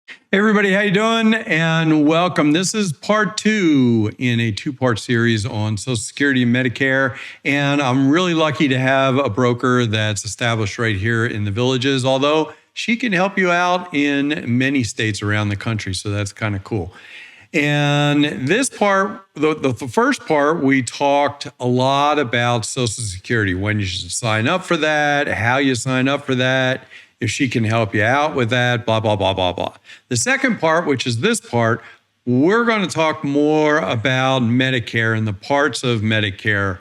Hey everybody, how you doing? And welcome. This is part 2 in a 2-part series on Social Security and Medicare. And I'm really lucky to have a broker that's established right here in the Villages, although she can help you out in many states around the country. So that's kind of cool. And this part, the first part, we talked a lot about Social Security, when you should sign up for that, how you sign up for that, if she can help you out with that, blah, blah, blah, blah, blah. The second part, which is this part, we're going to talk more about Medicare and the parts of Medicare,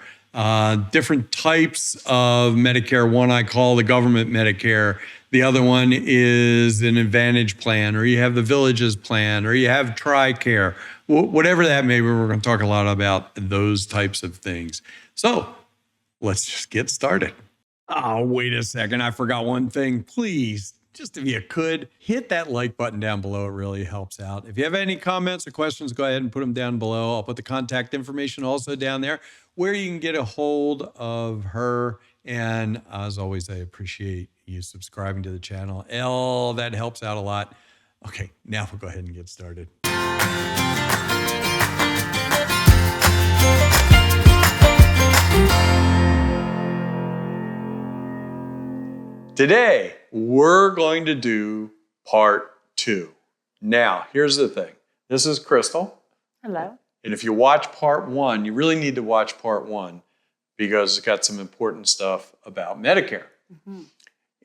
different types of Medicare. One I call the government Medicare. The other one is an Advantage plan, or you have the Villages plan, or you have Tricare. Whatever that may be, we're going to talk a lot about those types of things. So let's just get started. Oh, wait a second. I forgot one thing. Please, just if you could, hit that like button down below. It really helps out. If you have any comments or questions, go ahead and put them down below. I'll put the contact information also down there where you can get a hold of her. And as always, I appreciate you subscribing to the channel. That helps out a lot. Okay, now we'll go ahead and get started. Today, we're going to do part 2. Now, here's the thing. This is Crystal. Hello. And if you watch part 1, you really need to watch part 1 because it's got some important stuff about Medicare. Mm-hmm.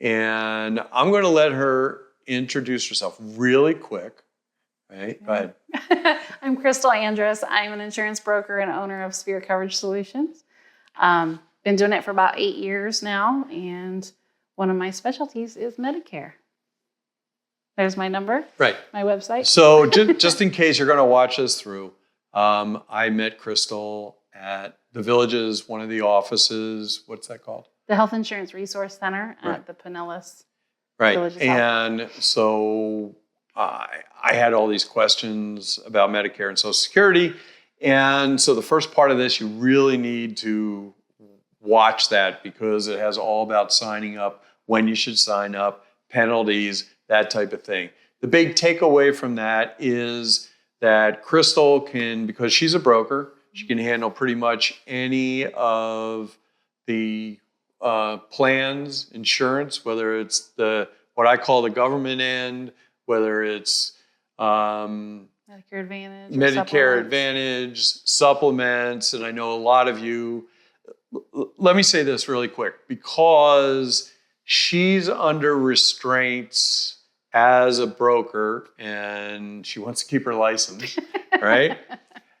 And I'm going to let her introduce herself really quick. Right? Go ahead. I'm Crystal Andrus. I'm an insurance broker and owner of Sphere Coverage Solutions. Been doing it for about 8 years now, and one of my specialties is Medicare. There's my number. Right. My website. So just in case you're going to watch this through, I met Crystal at the Villages, one of the offices. What's that called? The Health Insurance Resource Center at the Pinellas. Right. Villages and office. So I had all these questions about Medicare and Social Security. And so the first part of this, you really need to watch that because it has all about signing up, when you should sign up, penalties, that type of thing. The big takeaway from that is that Crystal can, because she's a broker, she can handle pretty much any of the plans, insurance, whether it's what I call the government end, whether it's Medicare Advantage, supplements, and I know a lot of you. Let me say this really quick, because she's under restraints as a broker and she wants to keep her license, right?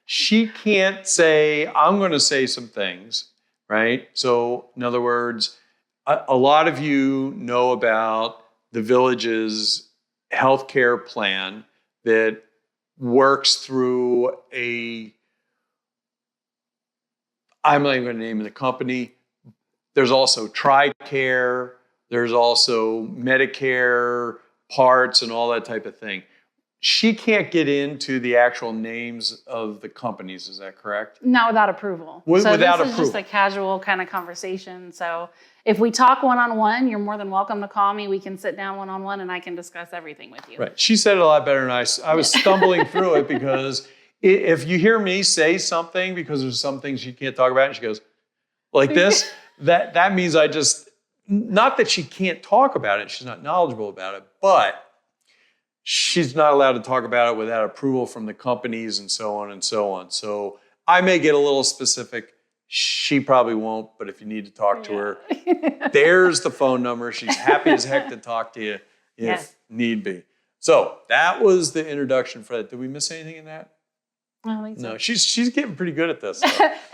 She can't say, I'm going to say some things, right? So in other words, a lot of you know about the Villages healthcare plan that works through I'm not even going to name the company. There's also Tricare. There's also Medicare parts and all that type of thing. She can't get into the actual names of the companies. Is that correct? Not without approval. Without approval. This is just a casual kind of conversation. So if we talk one-on-one, you're more than welcome to call me. We can sit down one-on-one and I can discuss everything with you. Right. She said it a lot better than I was stumbling through it because if you hear me say something, because there's some things you can't talk about, and she goes like this, that means not that she can't talk about it, she's not knowledgeable about it, but she's not allowed to talk about it without approval from the companies and so on and so on. So I may get a little specific. She probably won't, but if you need to talk to her, there's the phone number. She's happy as heck to talk to you if need be. So that was the introduction for that. Did we miss anything in that? I don't think so. No, she's getting pretty good at this.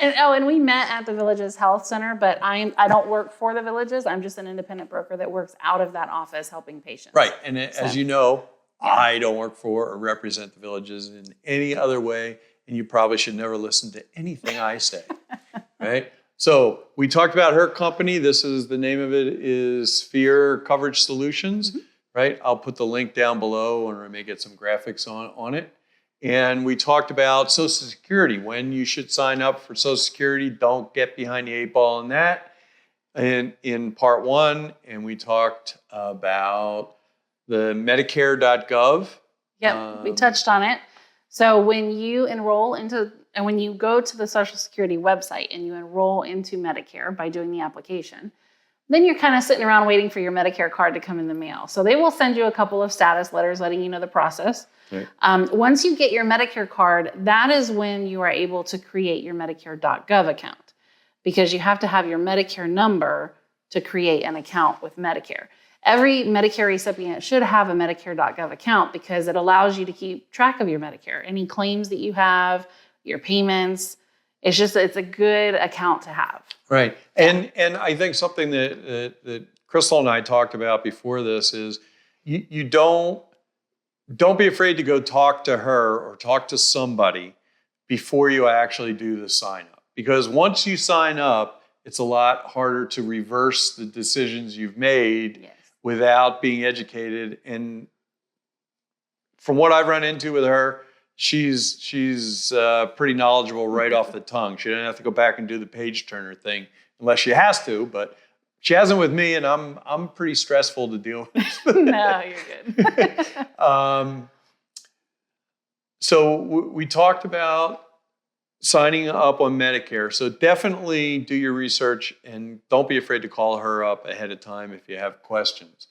and we met at the Villages Health Center, but I don't work for the Villages. I'm just an independent broker that works out of that office helping patients. Right, and as you know, I don't work for or represent the Villages in any other way, and you probably should never listen to anything I say. Right? So we talked about her company. This is the name of it is Sphere Coverage Solutions. Mm-hmm. Right? I'll put the link down below, and I may get some graphics on it. And we talked about Social Security, when you should sign up for Social Security. Don't get behind the 8 ball on that. And in part 1, and we talked about the Medicare.gov Yep, we touched on it. So when you enroll into, and when you go to the Social Security website and you enroll into Medicare by doing the application, then you're kind of sitting around waiting for your Medicare card to come in the mail. So they will send you a couple of status letters letting you know the process. Right. Once you get your Medicare card, that is when you are able to create your Medicare.gov account, because you have to have your Medicare number to create an account with Medicare. Every Medicare recipient should have a Medicare.gov account because it allows you to keep track of your Medicare, any claims that you have, your payments. It's a good account to have. Right. And I think something that Crystal and I talked about before this is you don't be afraid to go talk to her or talk to somebody before you actually do the sign up. Because once you sign up, it's a lot harder to reverse the decisions you've made without being educated. And from what I've run into with her, she's pretty knowledgeable right off the tongue. She doesn't have to go back and do the page turner thing unless she has to, but she hasn't with me, and I'm pretty stressful to deal with. No, you're good. So we talked about signing up on Medicare. So definitely do your research and don't be afraid to call her up ahead of time if you have questions.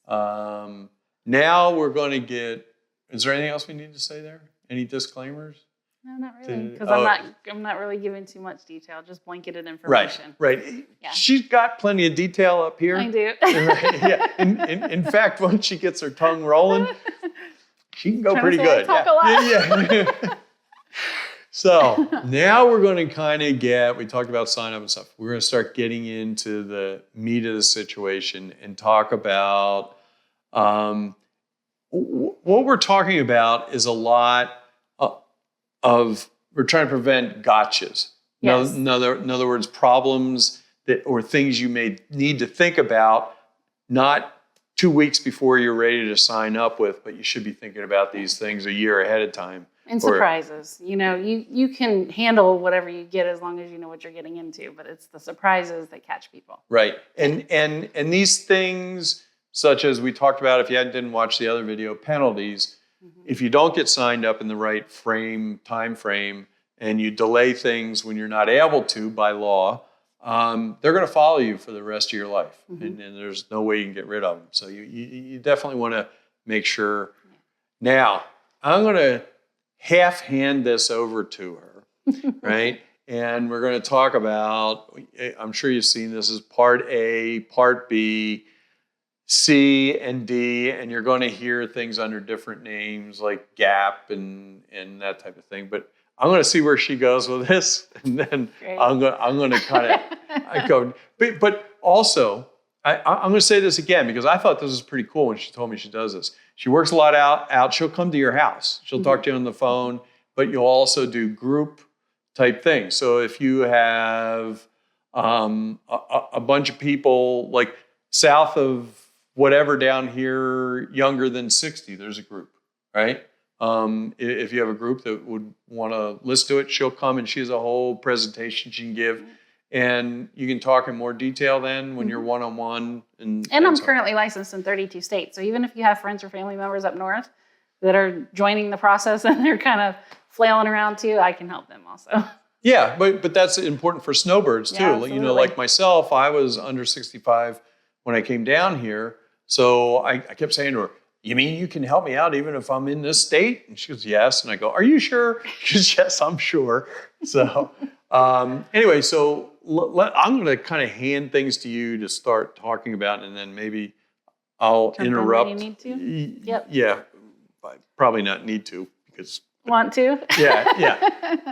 Now we're going to get, is there anything else we need to say there? Any disclaimers? No, not really, because I'm not really giving too much detail, just blanketed information. Right. Yeah. She's got plenty of detail up here. I do. Right, yeah. In fact, once she gets her tongue rolling, she can go pretty good. I talk a lot. Yeah. So now we're going to we talked about sign up and stuff. We're going to start getting into the meat of the situation and talk about what we're talking about is a lot of, we're trying to prevent gotchas. Yes. In other words, problems or things you may need to think about, not 2 weeks before you're ready to sign up with, but you should be thinking about these things a year ahead of time. And surprises. You can handle whatever you get as long as you know what you're getting into, but it's the surprises that catch people. Right. And these things, such as we talked about, if you didn't watch the other video, penalties, if you don't get signed up in the right time frame, and you delay things when you're not able to by law, they're going to follow you for the rest of your life. And there's no way you can get rid of them. So you definitely want to make sure. Now, I'm going to hand this over to her, right? And we're going to talk about, I'm sure you've seen this as Part A, Part B, C, and D, and you're going to hear things under different names like GAP and that type of thing. But I'm going to see where she goes with this, and then I'm going to kind of go. But also, I'm going to say this again because I thought this was pretty cool when she told me she does this. She works a lot out. She'll come to your house. She'll talk to you on the phone, but you'll also do group type things. So if you have a bunch of people like south of whatever down here, younger than 60, there's a group, right? If you have a group that would want to listen to it, she'll come and she has a whole presentation she can give. And you can talk in more detail then when you're one-on-one. And I'm currently licensed in 32 states. So even if you have friends or family members up north that are joining the process and they're kind of flailing around too, I can help them also. Yeah, but that's important for snowbirds too. Absolutely. Like myself, I was under 65 when I came down here. So I kept saying to her, you mean you can help me out even if I'm in this state? And she goes, yes. And I go, are you sure? She goes, yes, I'm sure. So anyway, so I'm going to kind of hand things to you to start talking about, and then maybe I'll interrupt. You need to? Yep. Yeah, probably not need to because. Want to? Yeah.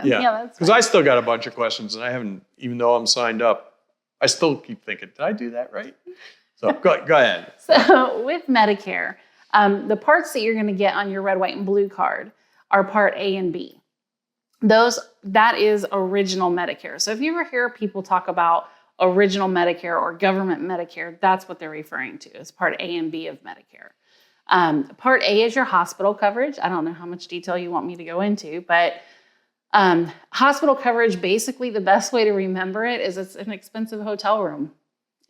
That's because I still got a bunch of questions, and I haven't, even though I'm signed up, I still keep thinking, did I do that right? So go ahead. So with Medicare, the parts that you're going to get on your red, white, and blue card are Part A and B. That is original Medicare. So if you ever hear people talk about original Medicare or government Medicare, that's what they're referring to as Part A and B of Medicare. Part A is your hospital coverage. I don't know how much detail you want me to go into, but hospital coverage, basically the best way to remember it is it's an expensive hotel room.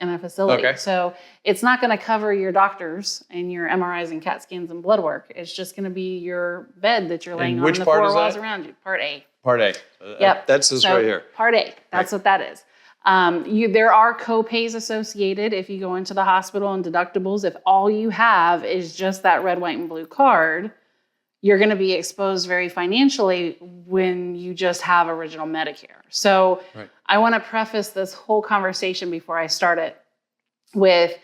in a facility. Okay. So it's not going to cover your doctors and your MRIs and CAT scans and blood work. It's just going to be your bed that you're laying on and the part four is walls that? around you. Part A. Part A. Yep. That's this So right here. Part A. That's what that is. There are co-pays associated if you go into the hospital and deductibles. If all you have is just that red, white, and blue card, you're going to be exposed very financially when you just have original Medicare. So I want to preface this whole conversation before I start it with,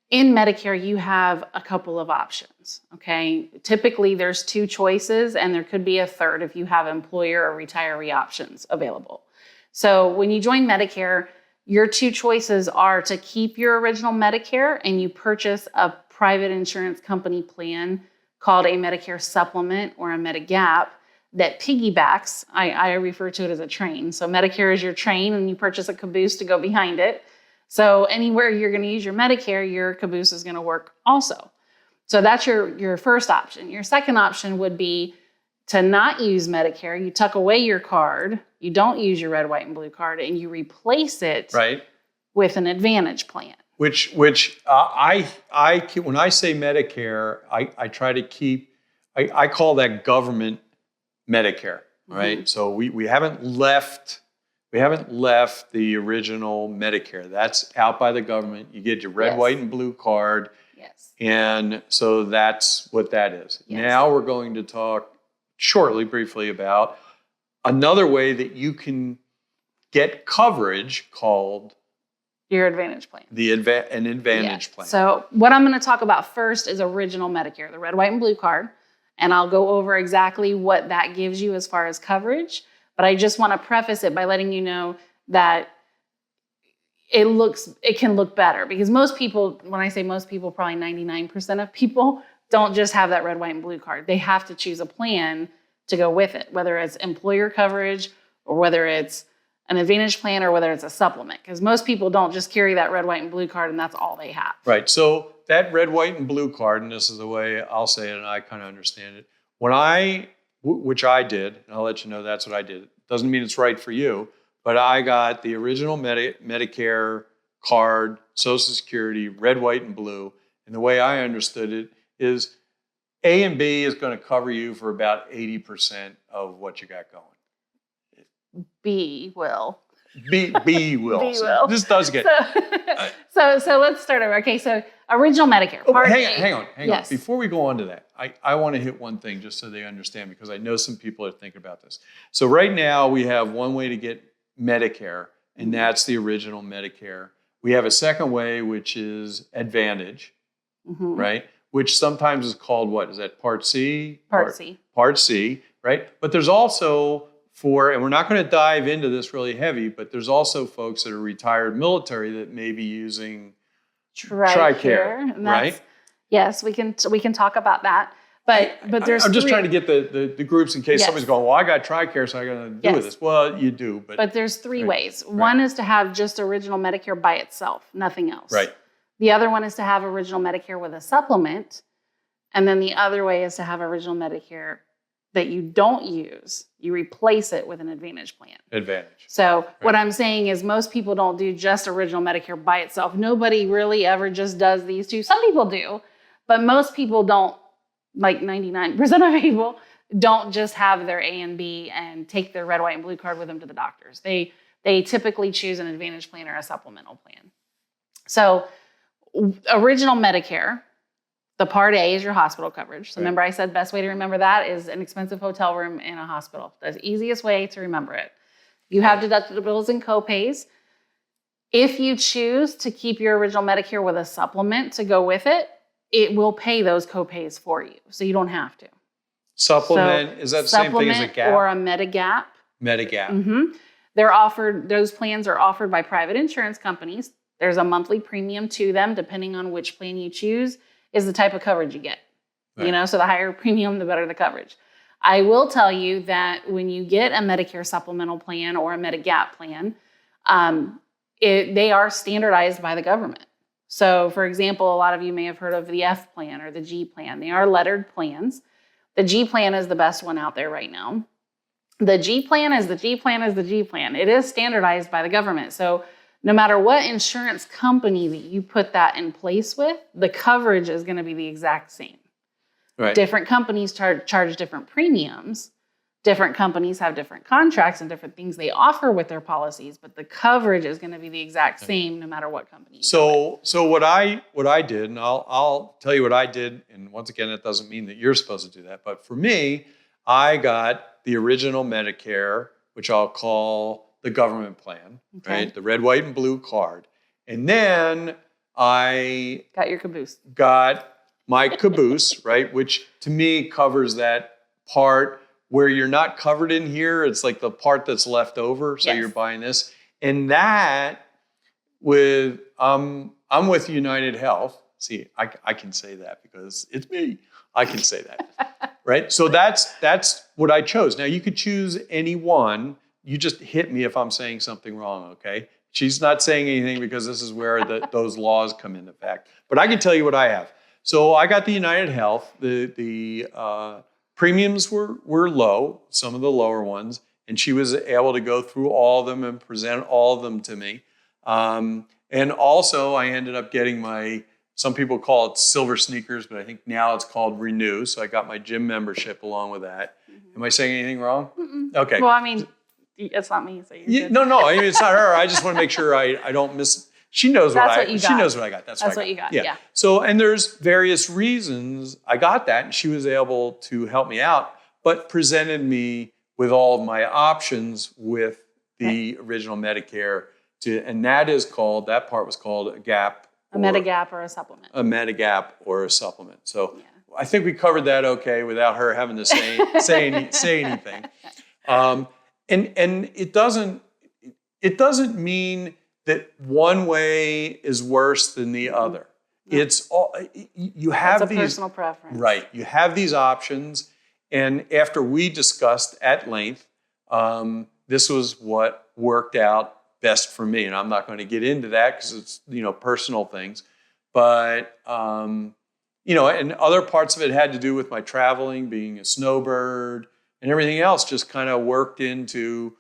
in Medicare, you have a couple of options, okay? Typically, there's 2 choices, and there could be a third if you have employer or retiree options available. So when you join Medicare, your 2 choices are to keep your original Medicare and you purchase a private insurance company plan called a Medicare Supplement or a Medigap that piggybacks, I refer to it as a train. So Medicare is your train and you purchase a caboose to go behind it. So anywhere you're going to use your Medicare, your caboose is going to work also. So that's your first option. Your second option would be to not use Medicare. You tuck away your card, you don't use your red, white, and blue card, and you replace it with an Advantage plan. Which when I say Medicare, I try to keep, I call that government Medicare, right? So we haven't left the original Medicare. That's out by the government. You get your red, white, and blue card. Yes. And so that's what that is. Yes. Now we're going to talk briefly about another way that you can get coverage called your Advantage plan. An Advantage plan. So what I'm going to talk about first is original Medicare, the red, white, and blue card. And I'll go over exactly what that gives you as far as coverage. But I just want to preface it by letting you know that it can look better. Because most people, when I say most people, probably 99% of people don't just have that red, white, and blue card. They have to choose a plan to go with it, whether it's employer coverage or whether it's an Advantage plan or whether it's a supplement. Because most people don't just carry that red, white, and blue card and that's all they have. Right. So that red, white, and blue card, and this is the way I'll say it and I kind of understand it. Which I did, and I'll let you know that's what I did. Doesn't mean it's right for you, but I got the original Medicare card, Social Security, red, white, and blue. And the way I understood it is A and B is going to cover you for about 80% of what you got going. B will. B will. B will. This does get. So let's start over. Okay, so original Medicare. Hang on. Yes. Before we go on to that, I want to hit one thing just so they understand, because I know some people are thinking about this. So right now we have one way to get Medicare, and that's the original Medicare. We have a second way, which is Advantage, right? Which sometimes is called what? Is that Part C? Part C. Part C, right? But there's also and we're not going to dive into this really heavy, but there's also folks that are retired military that may be using Tricare, right? Yes, we can talk about that. But there's I'm just trying to get the groups in case somebody's going, well, I got Tricare, so I got to do with this. Well, you do, but there's 3 ways. One is to have just original Medicare by itself, nothing else. Right. The other one is to have original Medicare with a supplement, and then the other way is to have original Medicare that you don't use, you replace it with an Advantage plan. Advantage. So what I'm saying is most people don't do just original Medicare by itself. Nobody really ever just does these 2. Some people do, but most people don't, like 99% of people, don't just have their A and B and take their red, white, and blue card with them to the doctors. They typically choose an Advantage plan or a supplemental plan. So original Medicare, the Part A is your hospital coverage. So remember I said best way to remember that is an expensive hotel room in a hospital. That's the easiest way to remember it. You have deductibles and co-pays. If you choose to keep your original Medicare with a supplement to go with it, it will pay those co-pays for you. So you don't have to. Supplement, is that the same thing as a gap? Or a Medigap. Medigap. Those plans are offered by private insurance companies. There's a monthly premium to them, depending on which plan you choose, is the type of coverage you get. So the higher premium, the better the coverage. I will tell you that when you get a Medicare supplemental plan or a Medigap plan, they are standardized by the government. So for example, a lot of you may have heard of the F plan or the G plan. They are lettered plans. The G plan is the best one out there right now. The G plan is the G plan is the G plan. It is standardized by the government. So no matter what insurance company that you put that in place with, the coverage is going to be the exact same. Right. Different companies charge different premiums. Different companies have different contracts and different things they offer with their policies, but the coverage is going to be the exact same no matter what company. So what I did, and I'll tell you what I did, and once again, that doesn't mean that you're supposed to do that, but for me, I got the original Medicare, which I'll call the government plan, right? The red, white, and blue card. And then I got your caboose. Got my caboose, right? Which to me covers that part where you're not covered in here. It's like the part that's left over. So you're buying this. And that with, I'm with United Health. See, I can say that because it's me. I can say that, right? So that's what I chose. Now you could choose any one. You just hit me if I'm saying something wrong, okay? She's not saying anything because this is where those laws come into effect. But I can tell you what I have. So I got the United Health. The premiums were low, some of the lower ones, and she was able to go through all of them and present all of them to me. And also I ended up getting some people call it silver sneakers, but I think now it's called Renew. So I got my gym membership along with that. Am I saying anything wrong? Mm-mm. Okay. Well, I mean, it's not me, so you're good. No, I mean, it's not her. I just want to make sure I don't miss. She knows what you got. She knows what I got. That's what you got. Yeah. So, and there's various reasons I got that, and she was able to help me out, but presented me with all of my options with the original Medicare. And that part was called a gap. A Medigap or a supplement. A Medigap or a supplement. So I think we covered that okay without her having to say anything. And it doesn't mean that one way is worse than the other. No. It's all you have. It's a personal preference, right? You have these options, and after we discussed at length, this was what worked out best for me. And I'm not going to get into that because it's personal things, but and other parts of it had to do with my traveling, being a snowbird, and everything else just kind of worked into.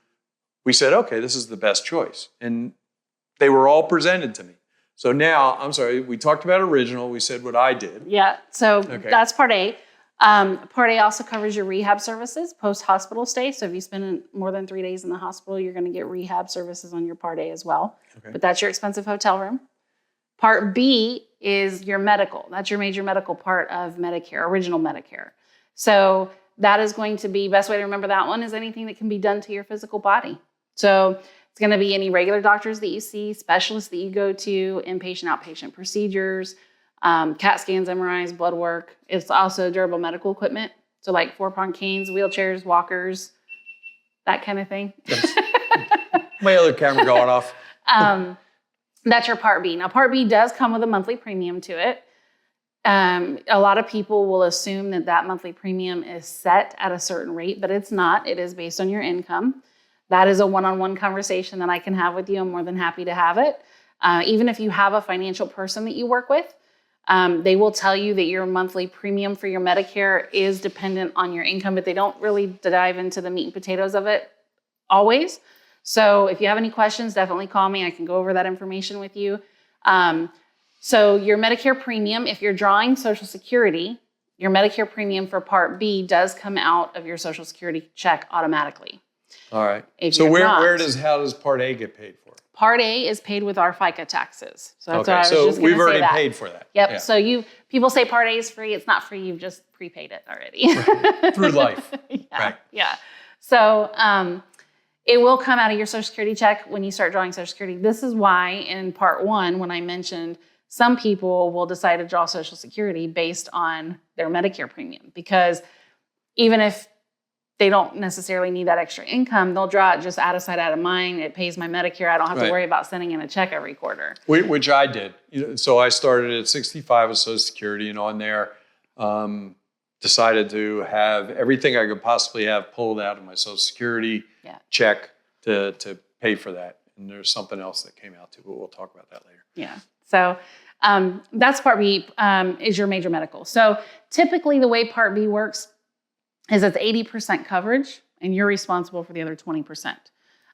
We said, okay, this is the best choice, and they were all presented to me. So now, I'm sorry, we talked about original. We said what I did. Yeah, so that's Part A. Part A also covers your rehab services, post-hospital stay. So if you spend more than 3 days in the hospital, you're going to get rehab services on your Part A as well. Okay. But that's your expensive hotel room. Part B is your medical. That's your major medical part of Medicare, original Medicare. So that is going to be, best way to remember that one is anything that can be done to your physical body. So it's going to be any regular doctors that you see, specialists that you go to, inpatient, outpatient procedures, CAT scans, MRIs, blood work. It's also durable medical equipment. So like 4-prong canes, wheelchairs, walkers, that kind of thing. My other camera going off. That's your Part B. Now, Part B does come with a monthly premium to it. A lot of people will assume that monthly premium is set at a certain rate, but it's not. It is based on your income. That is a one-on-one conversation that I can have with you. I'm more than happy to have it. Even if you have a financial person that you work with, they will tell you that your monthly premium for your Medicare is dependent on your income, but they don't really dive into the meat and potatoes of it always. So if you have any questions, definitely call me. I can go over that information with you. So your Medicare premium, if you're drawing Social Security, your Medicare premium for Part B does come out of your Social Security check automatically. All right. If so how does Part A get paid for? Part A is paid with our FICA taxes. So that's what I was just going to say. We've already paid for that. Yep. Yeah. So people say Part A is free. It's not free. You've just prepaid it already. Right. Through life. Yeah. Right. Yeah. So it will come out of your Social Security check when you start drawing Social Security. This is why in Part 1, when I mentioned some people will decide to draw Social Security based on their Medicare premium, because even if they don't necessarily need that extra income, they'll draw it just out of sight, out of mind. It pays my Medicare. I don't have to worry about sending in a check every quarter. Which I did. So I started at 65 with Social Security, and on there, decided to have everything I could possibly have pulled out of my Social Security check to pay for that. And there's something else that came out too, but we'll talk about that later. Yeah. So that's Part B, is your major medical. So typically the way Part B works is it's 80% coverage and you're responsible for the other 20%.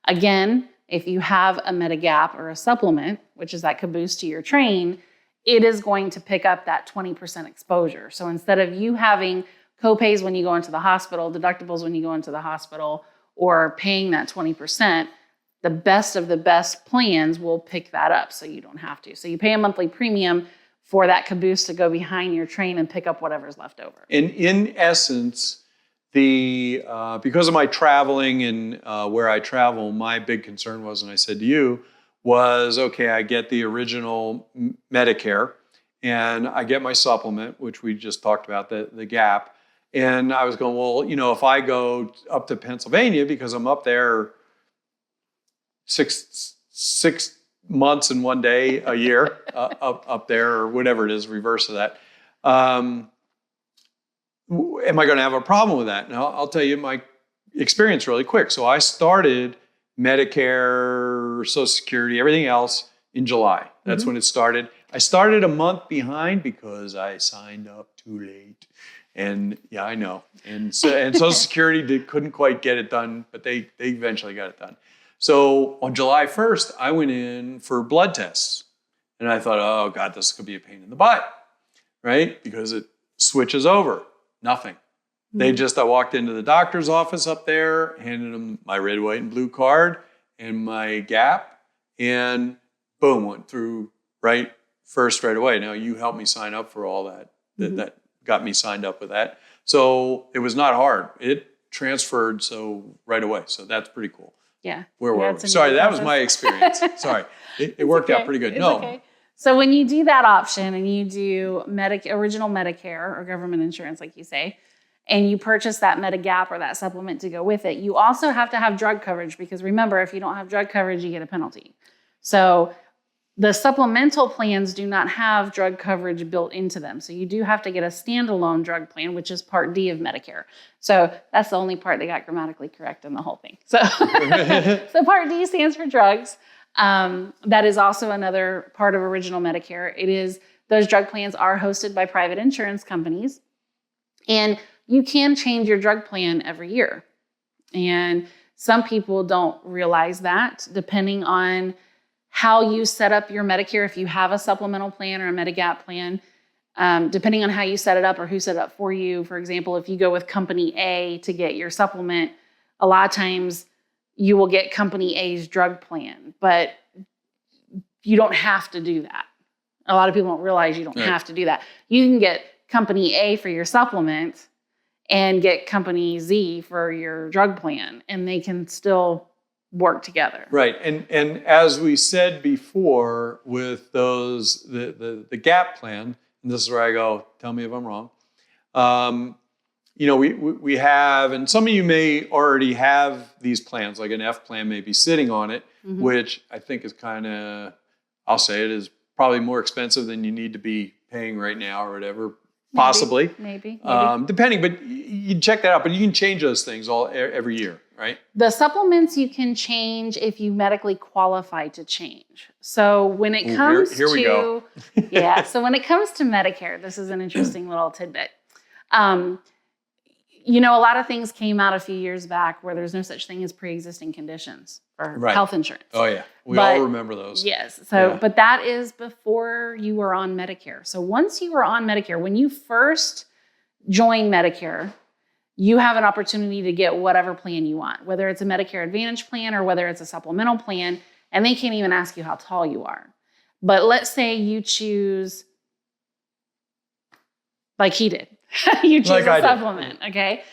Again, if you have a Medigap or a supplement, which is that caboose to your train, it is going to pick up that 20% exposure. So instead of you having copays when you go into the hospital, deductibles when you go into the hospital, or paying that 20%, the best of the best plans will pick that up so you don't have to. So you pay a monthly premium for that caboose to go behind your train and pick up whatever's left over. And in essence, because of my traveling and where I travel, my big concern was, and I said to you, was, okay, I get the original Medicare and I get my supplement, which we just talked about, the gap. And I was going, well, if I go up to Pennsylvania, because I'm up there six months and 1 day a year up there, or whatever it is, reverse of that. Am I going to have a problem with that? Now, I'll tell you my experience really quick. So I started Medicare, Social Security, everything else in July. That's when it started. I started a month behind because I signed up too late. And yeah, I know. And Social Security couldn't quite get it done, but they eventually got it done. So on July 1st, I went in for blood tests. And I thought, oh God, this could be a pain in the butt, right? Because it switches over. Nothing. I walked into the doctor's office up there, handed them my red, white, and blue card and my gap, and boom, went through right away. Now, you helped me sign up for all that. That got me signed up with that. So it was not hard. It transferred right away. So that's pretty cool. Yeah. Where were we? Sorry, that was my experience. Sorry. It worked out pretty good. It's okay. So when you do that option and you do original Medicare or government insurance, like you say, and you purchase that Medigap or that supplement to go with it, you also have to have drug coverage, because remember, if you don't have drug coverage, you get a penalty. So the supplemental plans do not have drug coverage built into them. So you do have to get a standalone drug plan, which is Part D of Medicare. So that's the only part they got grammatically correct in the whole thing. So, so Part D stands for drugs. That is also another part of original Medicare. Those drug plans are hosted by private insurance companies, and you can change your drug plan every year. And some people don't realize that, depending on how you set up your Medicare. If you have a supplemental plan or a Medigap plan, depending on how you set it up or who set it up for you. For example, if you go with company A to get your supplement, a lot of times you will get company A's drug plan, but you don't have to do that. A lot of people don't realize you don't have to do that. You can get company A for your supplement and get company Z for your drug plan, and they can still work together. Right. And as we said before, with the gap plan, and this is where I go, tell me if I'm wrong. We have, and some of you may already have these plans, like an F plan may be sitting on it, which I think is kind of, I'll say it is probably more expensive than you need to be paying right now or whatever. Possibly. Maybe. Depending, but you check that out. But you can change those things every year, right? The supplements you can change if you medically qualify to change. So when it comes here we go. So when it comes to Medicare, this is an interesting little tidbit. A lot of things came out a few years back where there's no such thing as pre-existing conditions for health insurance. Oh, yeah. We all remember those. Yes. So, but that is before you were on Medicare. So once you were on Medicare, when you first join Medicare, you have an opportunity to get whatever plan you want, whether it's a Medicare Advantage plan or whether it's a supplemental plan, and they can't even ask you how tall you are. But let's say you choose, like he did, you choose a supplement, okay?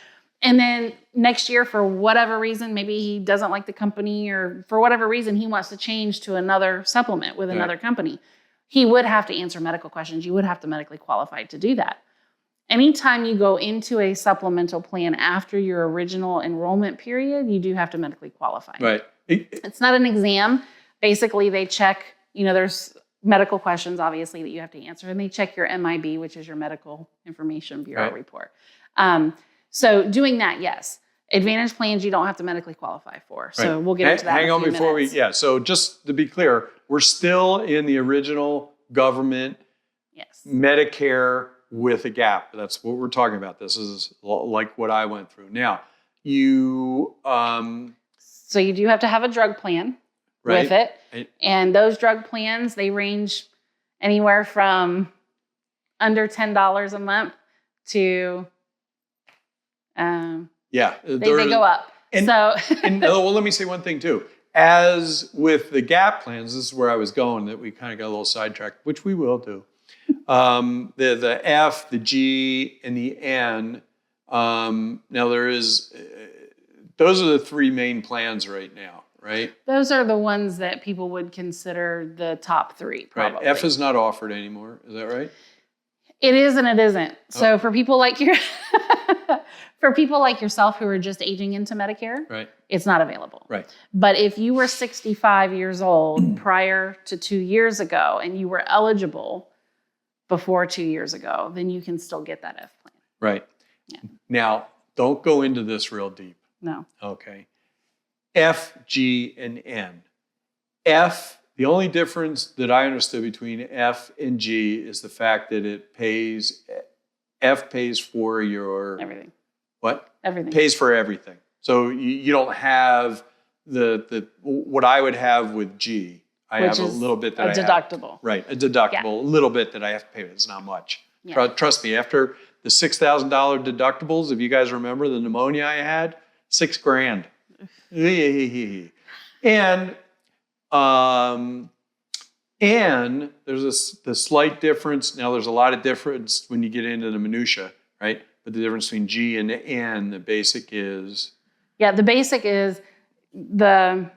And then next year, for whatever reason, maybe he doesn't like the company, or for whatever reason, he wants to change to another supplement with another company. He would have to answer medical questions. You would have to medically qualify to do that. Anytime you go into a supplemental plan after your original enrollment period, you do have to medically qualify. Right. It's not an exam. Basically, they check, there's medical questions, obviously, that you have to answer, and they check your MIB, which is your Medical Information Bureau report. So doing that, yes. Advantage plans you don't have to medically qualify for. So we'll get into that Hang in a on few before minutes. So just to be clear, we're still in the original government Medicare with a gap. That's what we're talking about. This is like what I went through. Now, So you do have to have a drug plan. Right. with it. Right. And those drug plans, they range anywhere from under $10 a month to they go up. And, well, let me say one thing too. As with the gap plans, this is where I was going, that we kind of got a little sidetracked, which we will do. The F, the G, and the N. Now there is, those are the three main plans right now, right? Those are the ones that people would consider the top three, probably. Right. F is not offered anymore. Is that right? It is and it isn't. So for people like for people like yourself who are just aging into Medicare, right, it's not available. Right. But if you were 65 years old prior to 2 years ago and you were eligible before 2 years ago, then you can still get that F plan. Right. Yeah. Now, don't go into this real deep. No. Okay. F, G, and N. F, the only difference that I understood between F and G is the fact that F pays for your... Everything. What? Everything. Pays for everything. So you don't have the what I would have with G. I have a little bit that I have. A deductible. Right, a deductible, a little bit that I have to pay. It's not much. Yeah. Trust me, after the $6,000 deductibles, if you guys remember the pneumonia I had, $6,000. And there's the slight difference. Now there's a lot of difference when you get into the minutia, right? But the difference between G and N, the basic is? Yeah, the basic is the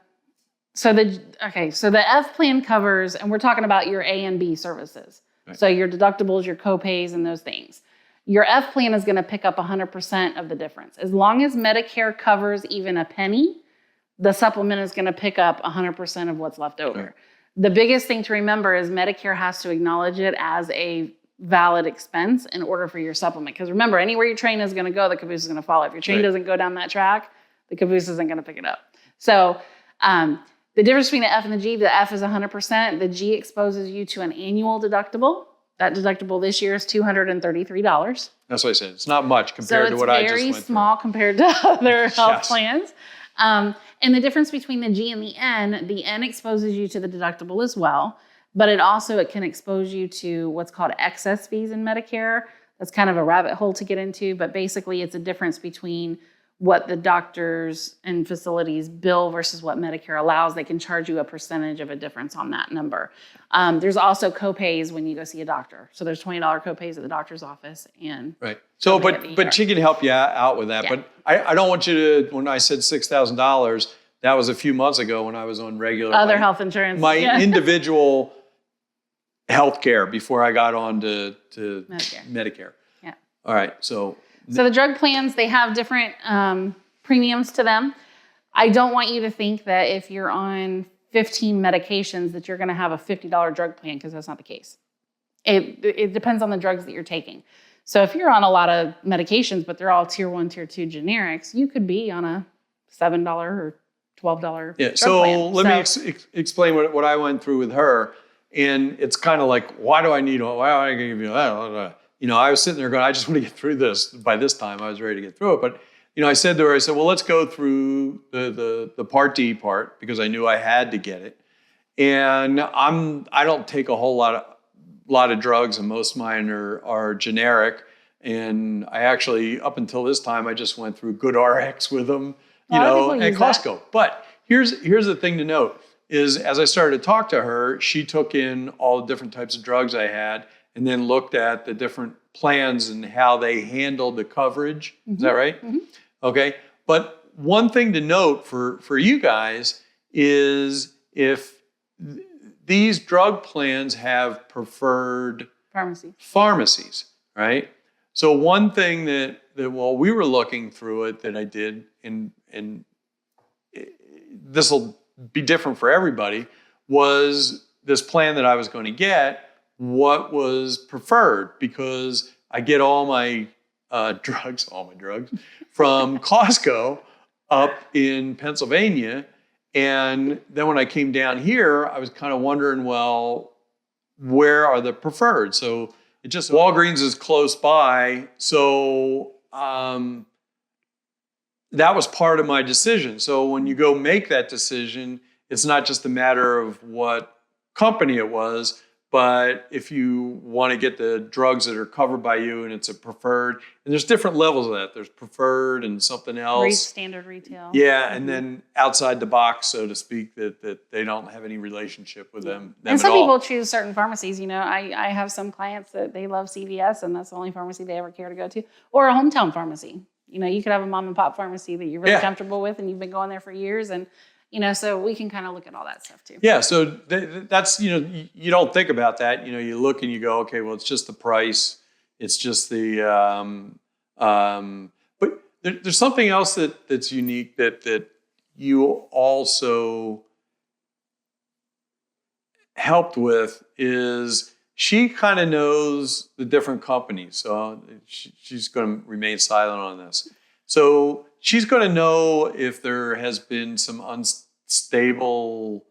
F plan covers, and we're talking about your A and B services. Right. So your deductibles, your co-pays, and those things. Your F plan is going to pick up 100% of the difference. As long as Medicare covers even a penny, the supplement is going to pick up 100% of what's left over. Right. The biggest thing to remember is Medicare has to acknowledge it as a valid expense in order for your supplement. Because remember, anywhere your train is going to go, the caboose is going to follow. If your train doesn't go down that track, the caboose isn't going to pick it up. So the difference between the F and the G, the F is 100%. The G exposes you to an annual deductible. That deductible this year is $233. That's what I said. It's not much compared to what I just went through. So it's very small compared to other health plans. And the difference between the G and the N exposes you to the deductible as well, but it can expose you to what's called excess fees in Medicare. That's kind of a rabbit hole to get into, but basically it's a difference between what the doctors and facilities bill versus what Medicare allows. They can charge you a percentage of a difference on that number. There's also co-pays when you go see a doctor. So there's $20 co-pays at the doctor's office. And right. So, but she can help you out with that. Yeah. But I don't want you to, when I said $6,000, that was a few months ago when I was on regular other health insurance. My individual health care before I got on to Medicare. Yeah. All right. So the drug plans, they have different premiums to them. I don't want you to think that if you're on 15 medications that you're going to have a $50 drug plan, because that's not the case. It depends on the drugs that you're taking. So if you're on a lot of medications, but they're all tier 1, tier 2 generics, you could be on a $7 or $12 drug plan. Let me explain what I went through with her. And it's kind of like, why do I give you that? I was sitting there going, I just want to get through this. By this time, I was ready to get through it. But, I said to her, well, let's go through the Part D part because I knew I had to get it. And I don't take a whole lot of drugs, and most of mine are generic. And I actually, up until this time, I just went through GoodRx with them, at Costco. But here's the thing to note is as I started to talk to her, she took in all the different types of drugs I had and then looked at the different plans and how they handled the coverage. Mm-hmm. Is that right? Mm-hmm. Okay. But one thing to note for you guys is if these drug plans have preferred pharmacies, right? So one thing that while we were looking through it that I did, and this will be different for everybody, was this plan that I was going to get, what was preferred, because I get all my drugs from Costco up in Pennsylvania. And then when I came down here, I was kind of wondering, well, where are the preferred? So it just, Walgreens is close by. So that was part of my decision. So when you go make that decision, it's not just a matter of what company it was, but if you want to get the drugs that are covered by you and it's a preferred, and there's different levels of that. There's preferred and something else. Standard retail. Yeah, and then outside the box, so to speak, that they don't have any relationship with them And some at all. people choose certain pharmacies. I have some clients that they love CVS and that's the only pharmacy they ever care to go to, or a hometown pharmacy. You could have a mom and pop pharmacy that you're really comfortable with and you've been going there for years, and so we can kind of look at all that stuff too. Yeah, so that's, you don't think about that. You look and you go, okay, well, it's just the price. It's just the, but there's something else that's unique that you also helped with is she kind of knows the different companies. So she's going to remain silent on this. So she's going to know if there has been some unstable,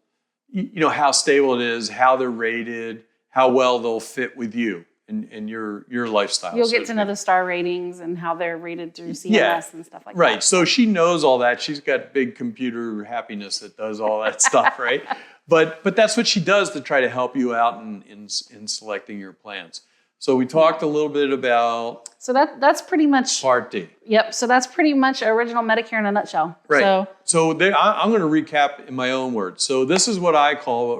how stable it is, how they're rated, how well they'll fit with you and your lifestyle. You'll get to know the star ratings and how they're rated through CMS and stuff like that. Right. So she knows all that. She's got big computer happiness that does all that stuff, right? But that's what she does to try to help you out in selecting your plans. So we talked a little bit about. So that's pretty much Part D. Yep. So that's pretty much original Medicare in a nutshell. Right. So I'm going to recap in my own words. So this is what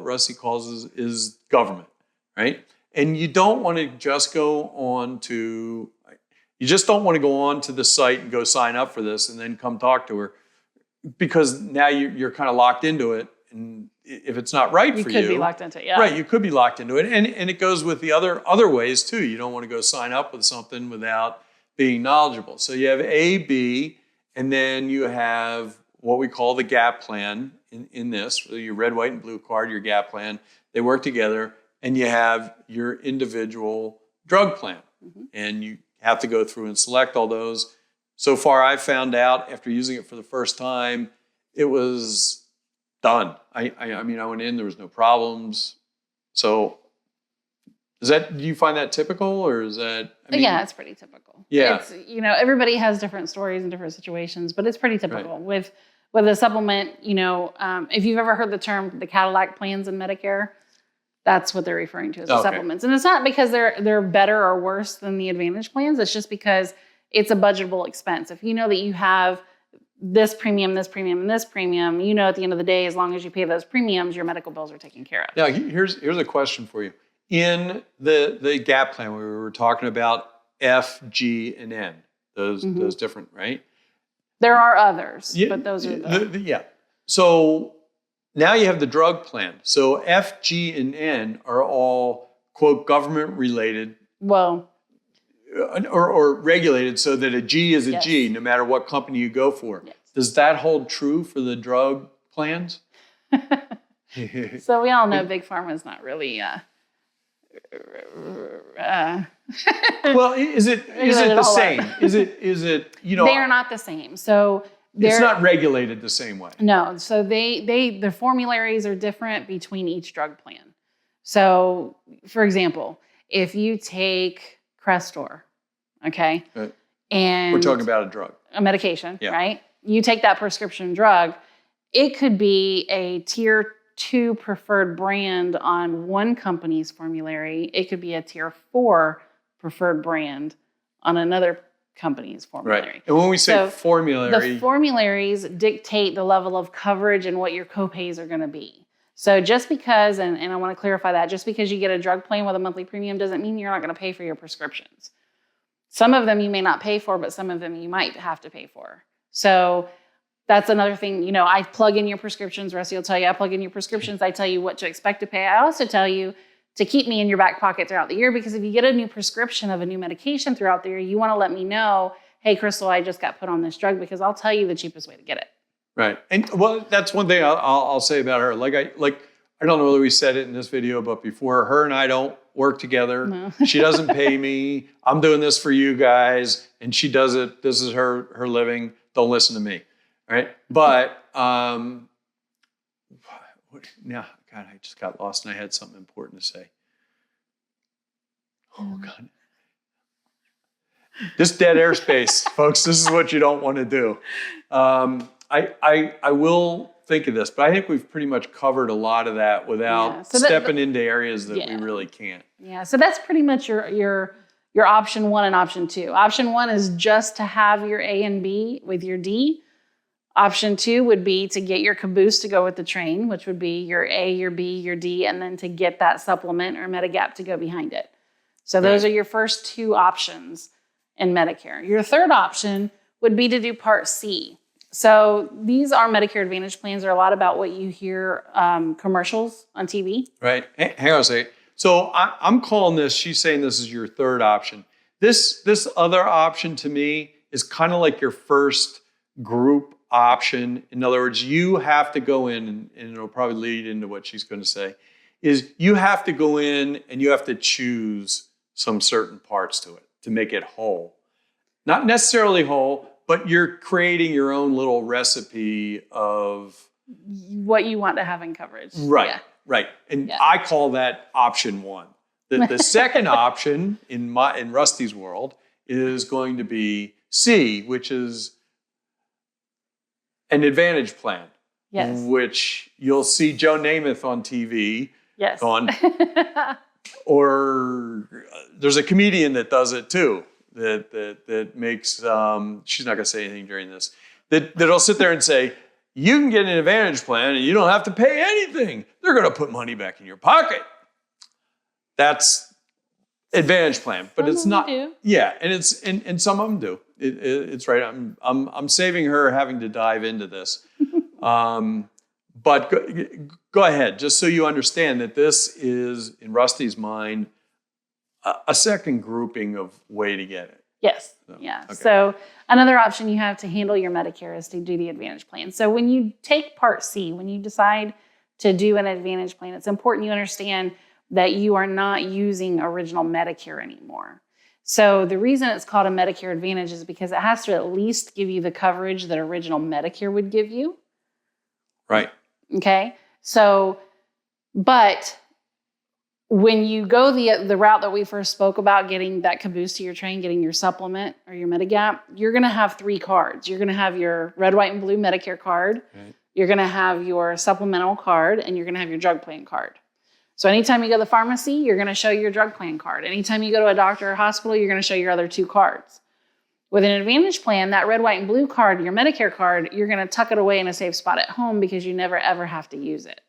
Rusty calls is government, right? And you don't want to just go on to. You just don't want to go on to the site and go sign up for this and then come talk to her, because now you're kind of locked into it. And if it's not right for you, you could be locked into it. Yeah. Right, you could be locked into it, and it goes with the other ways too. You don't want to go sign up with something without being knowledgeable. So you have A, B, and then you have what we call the gap plan in this. So your red, white, and blue card, your gap plan. They work together, and you have your individual drug plan, and you have to go through and select all those. So far, I found out after using it for the first time, it was done. I mean, I went in, there was no problems. So do you find that typical, or is that? Yeah, it's pretty typical. Yeah. It's, everybody has different stories and different situations, but it's pretty typical. Right. With a supplement, if you've ever heard the term the Cadillac plans in Medicare, that's what they're referring to as the supplements. And it's not because they're better or worse than the Advantage plans. It's just because it's a budgetable expense. If you know that you have this premium, and this premium, at the end of the day, as long as you pay those premiums, your medical bills are taken care of. Yeah, here's a question for you. In the gap plan, we were talking about F, G, and N. Those different, right? There are others, but those are yeah. So now you have the drug plan. So F, G, and N are all, quote, government related. Well, or regulated, so that a G is a G, no matter what company you go for. Yes. Does that hold true for the drug plans? So we all know Big Pharma is not really. Well, is it the same? Is it They are not the same. So it's not regulated the same way. No. So the formularies are different between each drug plan. So, for example, if you take Crestor, okay, and we're talking about a medication, right? You take that prescription drug, it could be a tier 2 preferred brand on one company's formulary. It could be a tier 4 preferred brand on another company's formulary. Right. And when we say formulary, the formularies dictate the level of coverage and what your copays are going to be. So just because, and I want to clarify that, just because you get a drug plan with a monthly premium doesn't mean you're not going to pay for your prescriptions. Some of them you may not pay for, but some of them you might have to pay for. So that's another thing. I plug in your prescriptions. Rusty will tell you, I plug in your prescriptions. I tell you what to expect to pay. I also tell you to keep me in your back pocket throughout the year, because if you get a new prescription of a new medication throughout the year, you want to let me know, hey, Crystal, I just got put on this drug, because I'll tell you the cheapest way to get it. Right. And well, that's one thing I'll say about her. I don't know whether we said it in this video, but before, her and I don't work together. No. She doesn't pay me. I'm doing this for you guys, and she does it. This is her living. Don't listen to me. Right. But now, God, I just got lost and I had something important to say. Oh God. This dead airspace, folks, this is what you don't want to do. I will think of this, but I think we've pretty much covered a lot of that without stepping into areas that we really can't. Yeah, so that's pretty much your option 1 and option 2. Option 1 is just to have your A and B with your D. Option 2 would be to get your caboose to go with the train, which would be your A, your B, your D, and then to get that supplement or Medigap to go behind it. So those are your first 2 options in Medicare. Your third option would be to do Part C. So these are Medicare Advantage plans. They're a lot about what you hear commercials on TV. Right. Hang on a second. So I'm calling this, she's saying this is your third option. This other option to me is kind of like your first group option. In other words, you have to go in, and it'll probably lead into what she's going to say, is you have to go in and you have to choose some certain parts to it to make it whole. Not necessarily whole, but you're creating your own little recipe of what you want to have in coverage. Right, yeah. right. And I call that option 1. The second option in Rusty's world is going to be C, which is an Advantage plan. Yes. Which you'll see Joe Namath on TV. Yes. Or there's a comedian that does it too. That makes, she's not going to say anything during this, that'll sit there and say, you can get an Advantage plan and you don't have to pay anything. They're going to put money back in your pocket. That's Advantage plan, but it's not. Do. Yeah, and some of them do. It's right. I'm saving her having to dive into this. But go ahead, just so you understand that this is, in Rusty's mind, a second grouping of way to get it. Yes. So, yeah. Okay. So another option you have to handle your Medicare is to do the Advantage plan. So when you take Part C, when you decide to do an Advantage plan, it's important you understand that you are not using original Medicare anymore. So the reason it's called a Medicare Advantage is because it has to at least give you the coverage that original Medicare would give you. Right. Okay. So, but when you go the route that we first spoke about, getting that caboose to your train, getting your supplement or your Medigap, you're going to have 3 cards. You're going to have your red, white, and blue Medicare card. Right. You're going to have your supplemental card, and you're going to have your drug plan card. So anytime you go to the pharmacy, you're going to show your drug plan card. Anytime you go to a doctor or hospital, you're going to show your other 2 cards. With an Advantage plan, that red, white, and blue card, your Medicare card, you're going to tuck it away in a safe spot at home because you never, ever have to use it.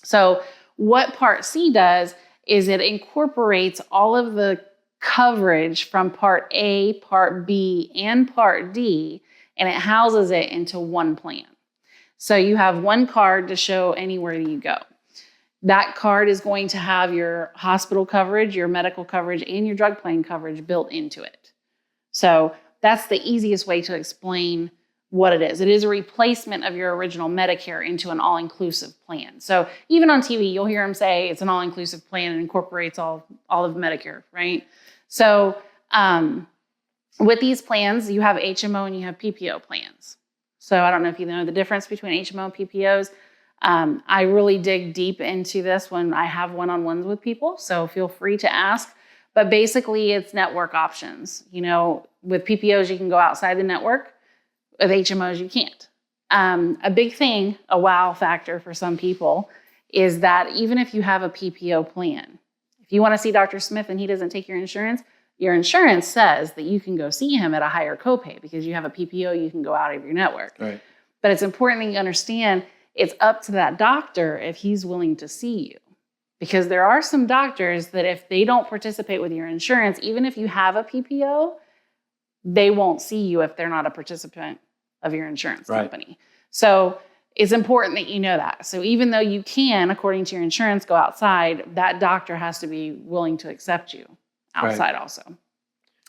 So what Part C does is it incorporates all of the coverage from Part A, Part B, and Part D, and it houses it into one plan. So you have one card to show anywhere you go. That card is going to have your hospital coverage, your medical coverage, and your drug plan coverage built into it. So that's the easiest way to explain what it is. It is a replacement of your original Medicare into an all-inclusive plan. So even on TV, you'll hear them say it's an all-inclusive plan and incorporates all of Medicare, right? So with these plans, you have HMO and you have PPO plans. So I don't know if you know the difference between HMO and PPOs. I really dig deep into this when I have one-on-ones with people, so feel free to ask. But basically, it's network options. You know, with PPOs, you can go outside the network. With HMOs, you can't. A big thing, a wow factor for some people, is that even if you have a PPO plan, if you want to see Dr. Smith and he doesn't take your insurance says that you can go see him at a higher copay because you have a PPO, you can go out of your network. Right. But it's important that you understand it's up to that doctor if he's willing to see you. Because there are some doctors that if they don't participate with your insurance, even if you have a PPO, they won't see you if they're not a participant of your insurance company. So it's important that you know that. So even though you can, according to your insurance, go outside, that doctor has to be willing to accept you outside also.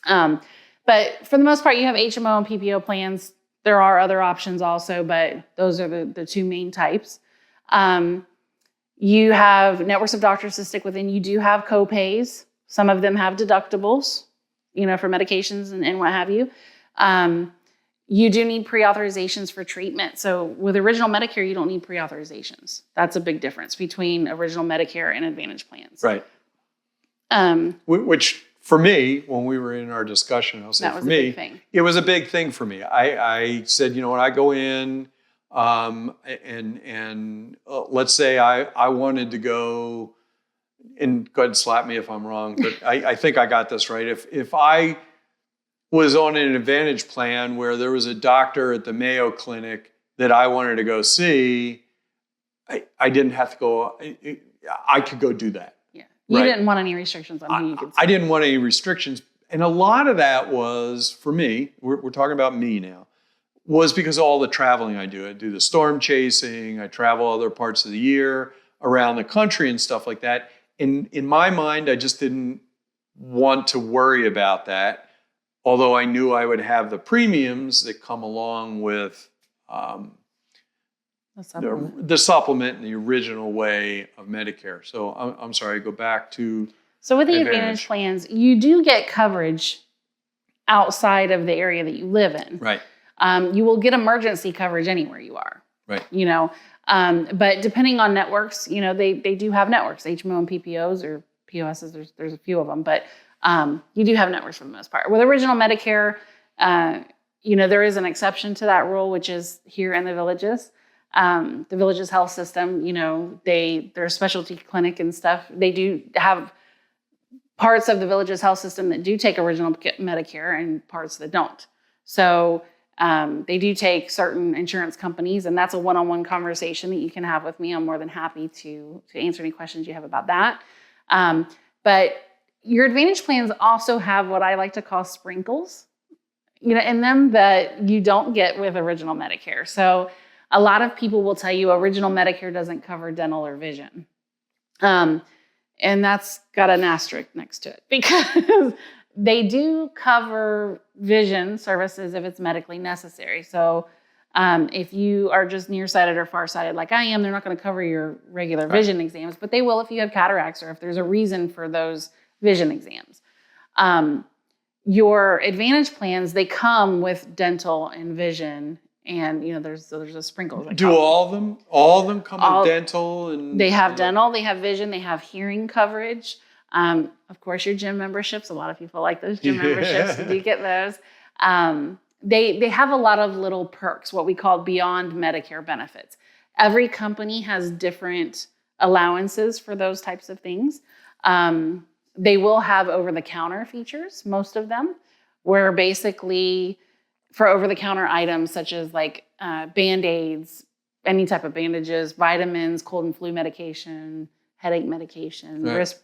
But for the most part, you have HMO and PPO plans. There are other options also, but those are the 2 main types. You have networks of doctors to stick within. You do have copays. Some of them have deductibles, you know, for medications and what have you. You do need pre-authorizations for treatment. So with original Medicare, you don't need pre-authorizations. That's a big difference between original Medicare and Advantage plans. Right. Which for me, when we were in our discussion, I'll say for me, it was a big thing for me. I said, you know, when I go in, Let's say I wanted to go, and go ahead and slap me if I'm wrong, but I think I got this right. If I was on an Advantage plan where there was a doctor at the Mayo Clinic that I wanted to go see, I didn't have to go. I could go do that. Yeah, you didn't want any restrictions on who you could see. I didn't want any restrictions, and a lot of that was for me. We're talking about me now. Was because of all the traveling I do. I do the storm chasing. I travel other parts of the year around the country and stuff like that. In my mind, I just didn't want to worry about that. Although I knew I would have the premiums that come along with the supplement in the original way of Medicare. So I'm sorry, go back to. So with the Advantage plans, you do get coverage outside of the area that you live in. Right. You will get emergency coverage anywhere you are. Right. But depending on networks, they do have networks, Hmo and Ppos or POSs. There's a few of them, but you do have networks for the most part. With original Medicare, there is an exception to that rule, which is here in the villages. The villages health system, they're a specialty clinic and stuff. They do have parts of the villages health system that do take original Medicare and parts that don't. So they do take certain insurance companies, and that's a one-on-one conversation that you can have with me. I'm more than happy to answer any questions you have about that. But your Advantage plans also have what I like to call sprinkles, in them that you don't get with original Medicare. So a lot of people will tell you original Medicare doesn't cover dental or vision. And that's got an asterisk next to it because they do cover vision services if it's medically necessary. So if you are just nearsighted or farsighted like I am, they're not going to cover your regular vision exams, but they will if you have cataracts or if there's a reason for those vision exams. Your Advantage plans, they come with dental and vision, and there's a sprinkle. Do all of them come with dental? And they have dental, they have vision, they have hearing coverage. Of course, your gym memberships. A lot of people like those gym memberships. You do get those. They have a lot of little perks, what we call beyond Medicare benefits. Every company has different allowances for those types of things. They will have over-the-counter features, most of them, where basically for over-the-counter items such as like Band-Aids, any type of bandages, vitamins, cold and flu medication, headache medication, wrist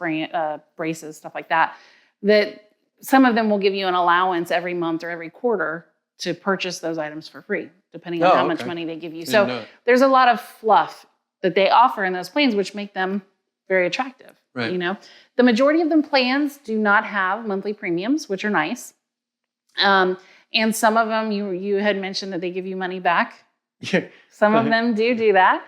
braces, stuff like that, that some of them will give you an allowance every month or every quarter to purchase those items for free, depending on how much money they give you. So there's a lot of fluff that they offer in those plans, which make them very attractive. Right. The majority of them plans do not have monthly premiums, which are nice. And some of them, you had mentioned that they give you money back. Yeah. Some of them do that.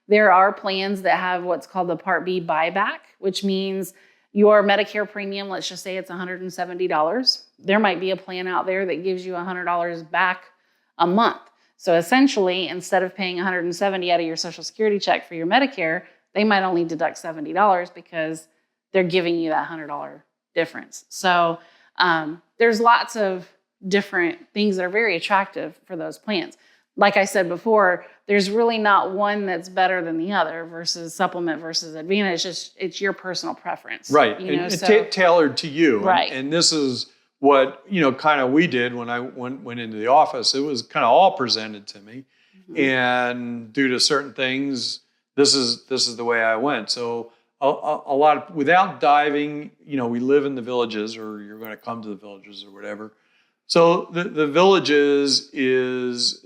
There are plans that have what's called the Part B buyback, which means your Medicare premium, let's just say it's $170. There might be a plan out there that gives you $100 back a month. So essentially, instead of paying $170 out of your Social Security check for your Medicare, they might only deduct $70 because they're giving you that $100 difference. So there's lots of different things that are very attractive for those plans. Like I said before, there's really not one that's better than the other versus supplement versus Advantage. It's your personal preference. Right. It's tailored to you. Right. And this is what, kind of we did when I went into the office. It was kind of all presented to me. Mm-hmm. And due to certain things, this is the way I went. So a lot of, without diving, we live in the villages, or you're going to come to the villages or whatever. So the villages is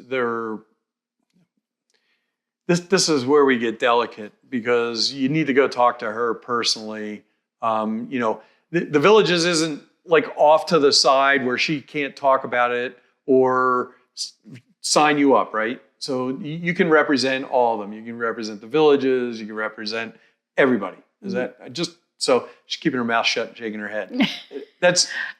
this is where we get delicate, because you need to go talk to her personally. The villages isn't like off to the side where she can't talk about it or sign you up, right? So you can represent all of them. You can represent the villages. You can represent everybody. Is that just so she's keeping her mouth shut and shaking her head?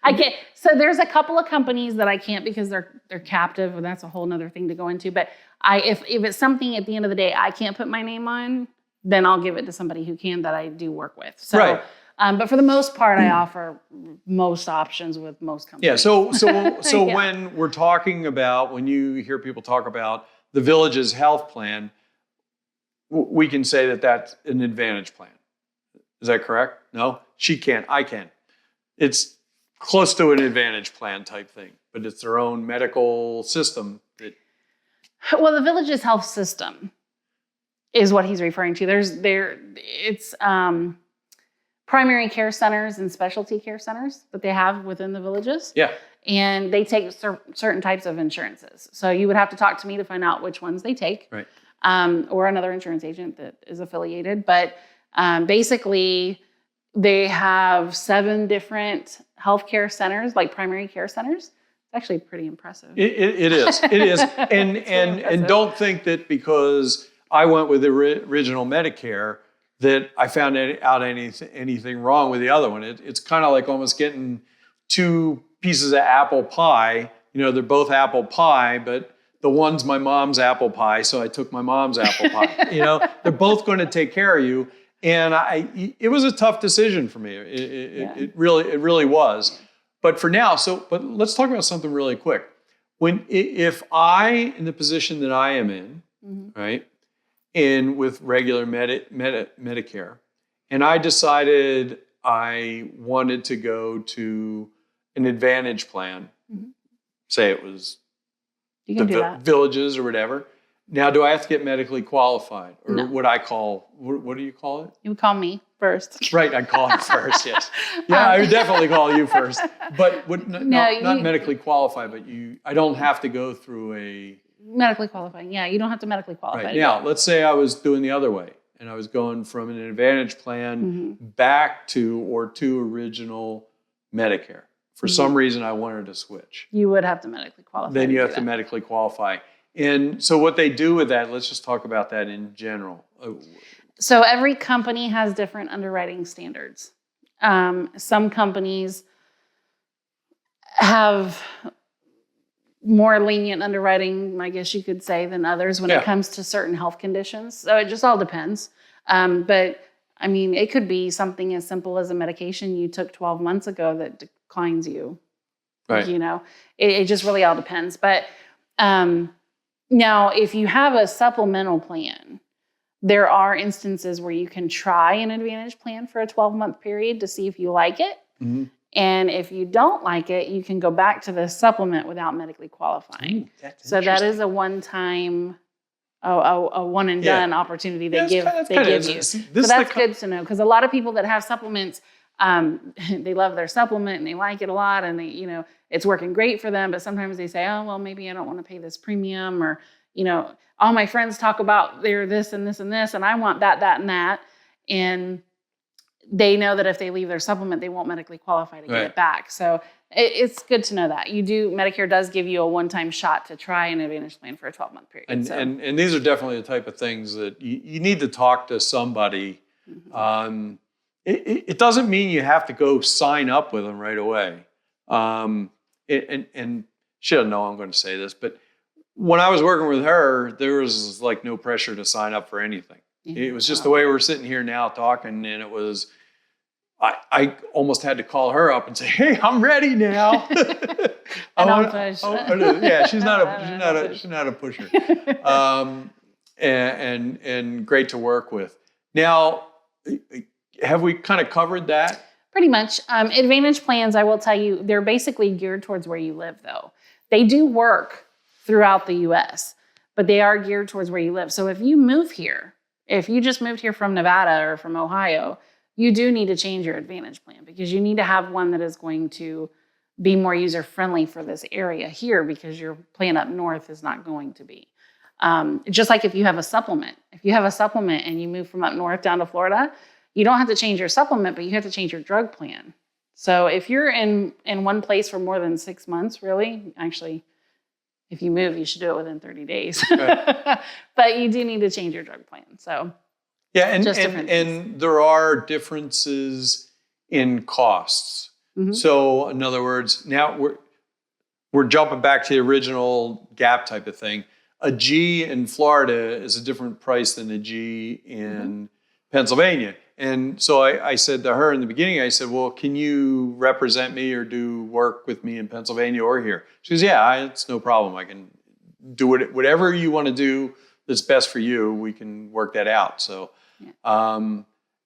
I can't. So there's a couple of companies that I can't because they're captive, and that's a whole nother thing to go into. But if it's something at the end of the day I can't put my name on, then I'll give it to somebody who can, that I do work with. So, right. But for the most part, I offer most options with most companies. Yeah. So when we're talking about, when you hear people talk about the Village's health plan, we can say that that's an Advantage plan. Is that correct? No? She can't. I can. It's close to an Advantage plan type thing, but it's their own medical system. Well, the Village's health system is what he's referring to. It's primary care centers and specialty care centers that they have within the Villages. Yeah. And they take certain types of insurances. So you would have to talk to me to find out which ones they take. Right. Or another insurance agent that is affiliated. But basically, they have 7 different healthcare centers, like primary care centers. It's actually pretty impressive. It is. It is. And don't think that because I went with the original Medicare that I found out anything wrong with the other one. It's kind of like almost getting 2 pieces of apple pie. They're both apple pie, but the one's my mom's apple pie, so I took my mom's apple pie. They're both going to take care of you. And it was a tough decision for me. It really was. But for now, but let's talk about something really quick. If I, in the position that I am in, right, and with regular Medicare, and I decided I wanted to go to an Advantage plan, say it was the Villages or whatever. Now, do I have to get medically qualified? Or No. what do you call it? You would call me first. Right, I'd call him first, yes. Yeah, I would definitely call you first. But not medically qualified, but I don't have to go through a... Medically qualifying, yeah. You don't have to medically qualify. Right, now, let's say I was doing the other way, and I was going from an Advantage plan back to original Medicare. For some reason, I wanted to switch. You would have to medically qualify. Then you have to medically qualify. And so what they do with that, let's just talk about that in general. So every company has different underwriting standards. Some companies have more lenient underwriting, I guess you could say, than others when it comes to certain health conditions. So it just all depends. But I mean, it could be something as simple as a medication you took 12 months ago that declines you. Right. It just really all depends. But now, if you have a supplemental plan, there are instances where you can try an Advantage plan for a 12-month period to see if you like it. Mm-hmm. And if you don't like it, you can go back to the supplement without medically qualifying. So that is a one-time, a one-and-done opportunity they give you. So that's good to know, because a lot of people that have supplements, they love their supplement and they like it a lot, and they, it's working great for them. But sometimes they say, oh, well, maybe I don't want to pay this premium, or, all my friends talk about they're this and this and this, and I want that, that, and that. And they know that if they leave their supplement, they won't medically qualify to get it back. So it's good to know that. Medicare does give you a one-time shot to try an Advantage plan for a 12-month period. And these are definitely the type of things that you need to talk to somebody. Mm-hmm. It doesn't mean you have to go sign up with them right away. And she doesn't know I'm going to say this, but when I was working with her, there was like no pressure to sign up for anything. Yeah. It was just the way we're sitting here now talking, and it was, I almost had to call her up and say, "Hey, I'm ready now." Yeah, she's not a pusher, and great to work with. Now, have we kind of covered that? Pretty much. Advantage plans, I will tell you, they're basically geared towards where you live, though. They do work throughout the U.S., but they are geared towards where you live. So if you move here, if you just moved here from Nevada or from Ohio, you do need to change your Advantage plan, because you need to have one that is going to be more user-friendly for this area here, because your plan up north is not going to be. Just like if you have a supplement. If you have a supplement and you move from up north down to Florida, you don't have to change your supplement, but you have to change your drug plan. So if you're in one place for more than 6 months, really, actually, if you move, you should do it within 30 days. Right. But you do need to change your drug plan. So yeah, and there are differences in costs. Mm-hmm. So in other words, now we're jumping back to the original GAP type of thing. A G in Florida is a different price than a G in Pennsylvania. And so I said to her in the beginning, I said, well, can you represent me or do work with me in Pennsylvania or here? She goes, yeah, it's no problem. I can do it, whatever you want to do that's best for you. We can work that out. So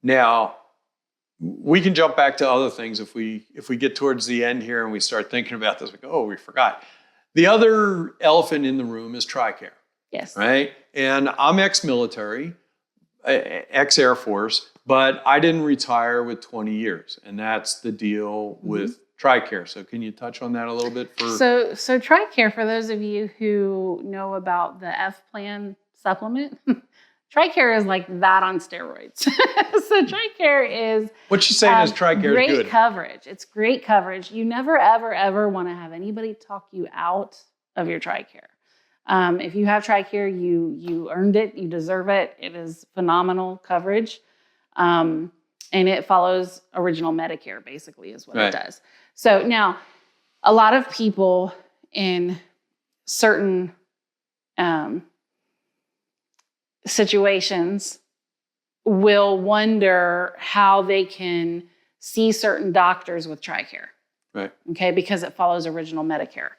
now we can jump back to other things if we get towards the end here and we start thinking about this. We go, oh, we forgot. The other elephant in the room is Tricare. Yes. Right. And I'm ex-military, ex-Air Force, but I didn't retire with 20 years, and that's the deal with Tricare. So can you touch on that a little bit? So Tricare, for those of you who know about the F plan supplement, Tricare is like that on steroids. So Tricare is what she's saying is Tricare is good. Great coverage. It's great coverage. You never, ever, ever want to have anybody talk you out of your Tricare. If you have Tricare, you earned it. You deserve it. It is phenomenal coverage. And it follows original Medicare, basically, is what it does. So now, a lot of people in certain situations will wonder how they can see certain doctors with Tricare. Right. Okay, because it follows original Medicare.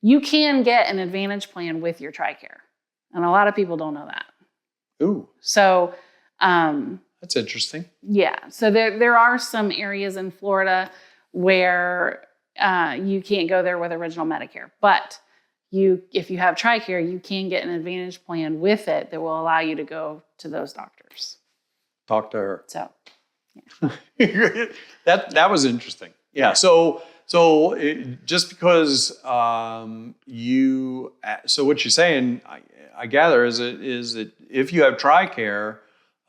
You can get an Advantage plan with your Tricare. And a lot of people don't know that. Ooh. So that's interesting. Yeah. So there are some areas in Florida where you can't go there with original Medicare. But if you have Tricare, you can get an Advantage plan with it that will allow you to go to those doctors. Talk to her. So yeah. that was interesting. Yeah. So just because so what you're saying, I gather is that if you have Tricare,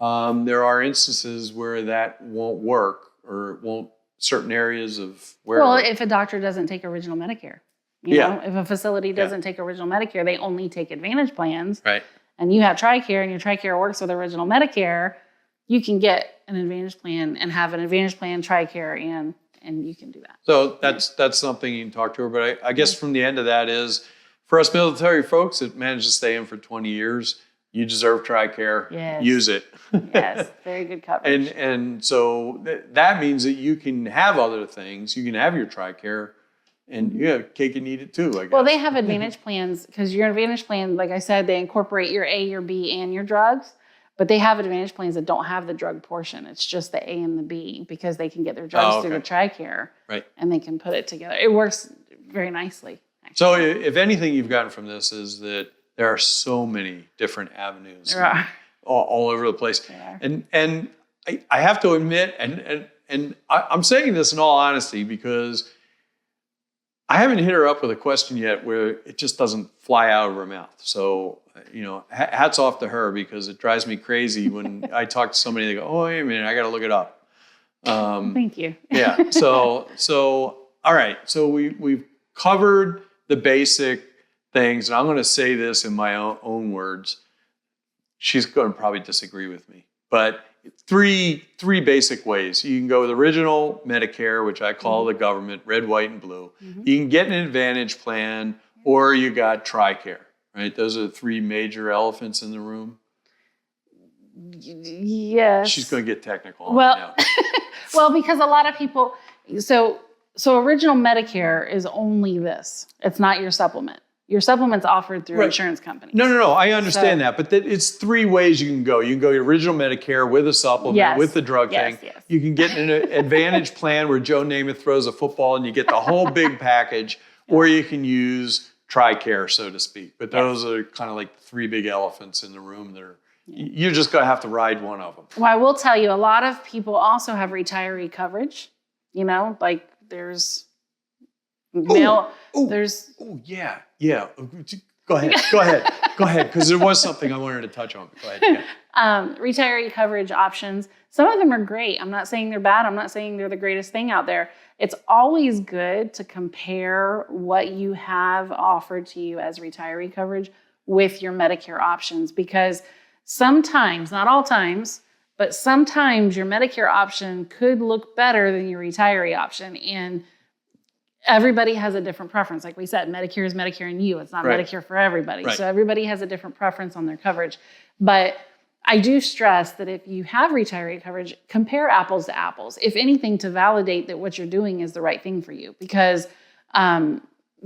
there are instances where that won't work, or it won't, certain areas of where. Well, if a doctor doesn't take original Medicare, you know, if a facility doesn't take original Medicare, they only take Advantage plans. Right. And you have Tricare, and your Tricare works with original Medicare, you can get an Advantage plan and have an Advantage plan, Tricare, and you can do that. So that's something you can talk to her. But I guess from the end of that is, for us military folks that managed to stay in for 20 years, you deserve Tricare. Yes. Use it. Yes, very good coverage. And so that means that you can have other things. You can have your Tricare, and cake and eat it too, I guess. Well, they have Advantage plans because your Advantage plan, like I said, they incorporate your A, your B, and your drugs. But they have Advantage plans that don't have the drug portion. It's just the A and the B, because they can get their drugs through the Tricare. Right. And they can put it together. It works very nicely, actually. So if anything you've gotten from this is that there are so many different avenues. There are. All over the place. There are. And I have to admit, and I'm saying this in all honesty, because I haven't hit her up with a question yet where it just doesn't fly out of her mouth. So, hats off to her, because it drives me crazy when I talk to somebody, they go, oh, wait a minute, I got to look it up. Thank you. Yeah. So all right. So we've covered the basic things, and I'm going to say this in my own words. She's going to probably disagree with me, but three basic ways. You can go with original Medicare, which I call the government, red, white, and blue. You can get an Advantage plan, or you got Tricare, right? Those are the three major elephants in the room. Yes. She's going to get technical. Well, well, because a lot of people, so original Medicare is only this. It's not your supplement. Your supplement's offered through insurance companies. No. I understand that, but it's three ways you can go. You can go your original Medicare with a supplement, with the drug thing. Yes. You can get an Advantage plan where Joe Namath throws a football and you get the whole big package, or you can use Tricare, so to speak. But those are kind of like the three big elephants in the room that are, you're just going to have to ride one of them. Well, I will tell you, a lot of people also have retiree coverage. Like there's there's. Oh, yeah. Go ahead, because there was something I wanted to touch on. Go ahead. Yeah. Retiree coverage options. Some of them are great. I'm not saying they're bad. I'm not saying they're the greatest thing out there. It's always good to compare what you have offered to you as retiree coverage with your Medicare options, because sometimes, not all times, but sometimes your Medicare option could look better than your retiree option. And everybody has a different preference. Like we said, Medicare is Medicare and you. It's not Medicare for everybody. So everybody has a different preference on their coverage. But I do stress that if you have retiree coverage, compare apples to apples, if anything, to validate that what you're doing is the right thing for you. Because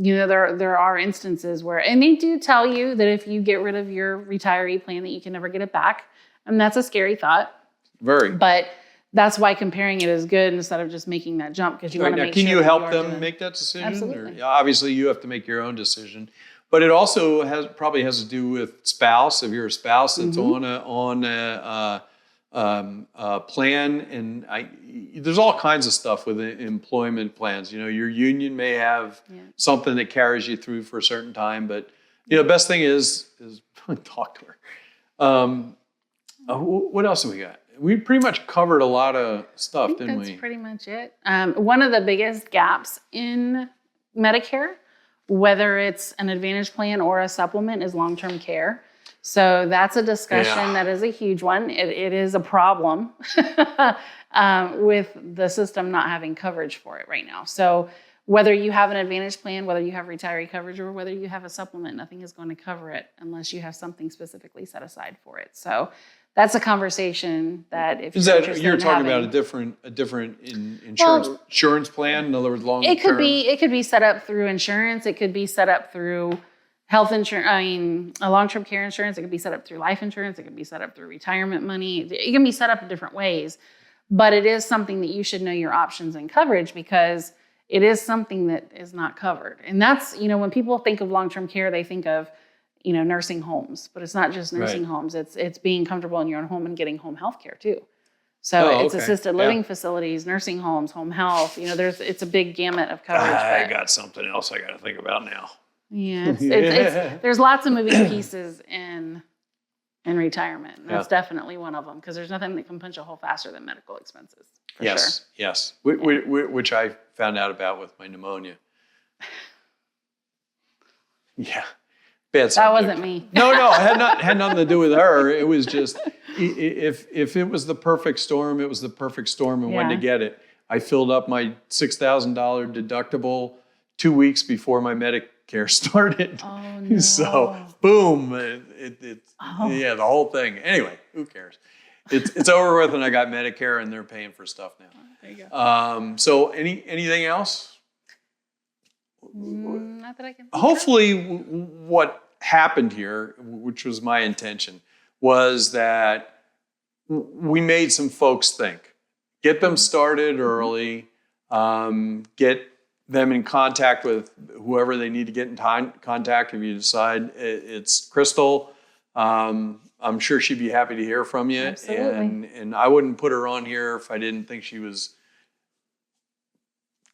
there are instances where, and they do tell you that if you get rid of your retiree plan that you can never get it back. And that's a scary thought. Very. But that's why comparing it is good instead of just making that jump, because you want to make sure. Can you help them make that decision? Absolutely. Or, obviously, you have to make your own decision. But it also probably has to do with spouse. If you're a spouse that's on a plan, and there's all kinds of stuff with employment plans. Your union may have something that carries you through for a certain time, but the best thing is talk to her. What else have we got? We pretty much covered a lot of stuff, didn't we? That's pretty much it. One of the biggest gaps in Medicare, whether it's an Advantage plan or a supplement, is long-term care. So that's a discussion that is a huge one. It is a problem with the system not having coverage for it right now. So whether you have an Advantage plan, whether you have retiree coverage, or whether you have a supplement, nothing is going to cover it unless you have something specifically set aside for it. So that's a conversation that if you're talking about a different insurance plan. In other words, long term. It could be set up through insurance. It could be set up through health insurance. A long-term care insurance. It could be set up through life insurance. It could be set up through retirement money. It can be set up in different ways, but it is something that you should know your options and coverage, because it is something that is not covered. And that's, when people think of long-term care, they think of nursing homes, but it's not just nursing homes. It's being comfortable in your own home and getting home health care too. So it's assisted living facilities, nursing homes, home health. It's a big gamut of coverage. I got something else I got to think about now. Yeah, there's lots of moving pieces in retirement. And that's definitely one of them, because there's nothing that can punch a hole faster than medical expenses. Yes. Which I found out about with my pneumonia. Yeah. Bad subject. That wasn't me. No, it had nothing to do with her. It was just, if it was the perfect storm, it was the perfect storm, and when to get it. I filled up my $6,000 deductible 2 weeks before my Medicare started. Oh, no. So, boom, the whole thing. Anyway, who cares? It's over with, and I got Medicare, and they're paying for stuff now. There you go. So, anything else? Not that I can think Hopefully, what happened here, which was my intention, was that we made some folks think. Get them started early. Get them in contact with whoever they need to get in contact. If you decide it's Crystal, I'm sure she'd be happy to hear from you. Absolutely. And I wouldn't put her on here if I didn't think she was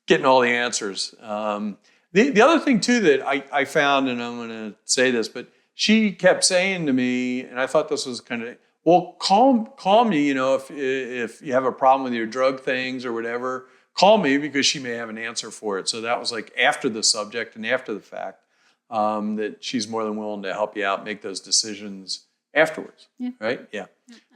getting all the answers. The other thing, too, that I found, and I'm going to say this, but she kept saying to me, and I thought this was kind of, well, call me, if you have a problem with your drug things or whatever, call me, because she may have an answer for it. So that was like after the subject and after the fact, that she's more than willing to help you out, make those decisions afterwards, right? Yeah.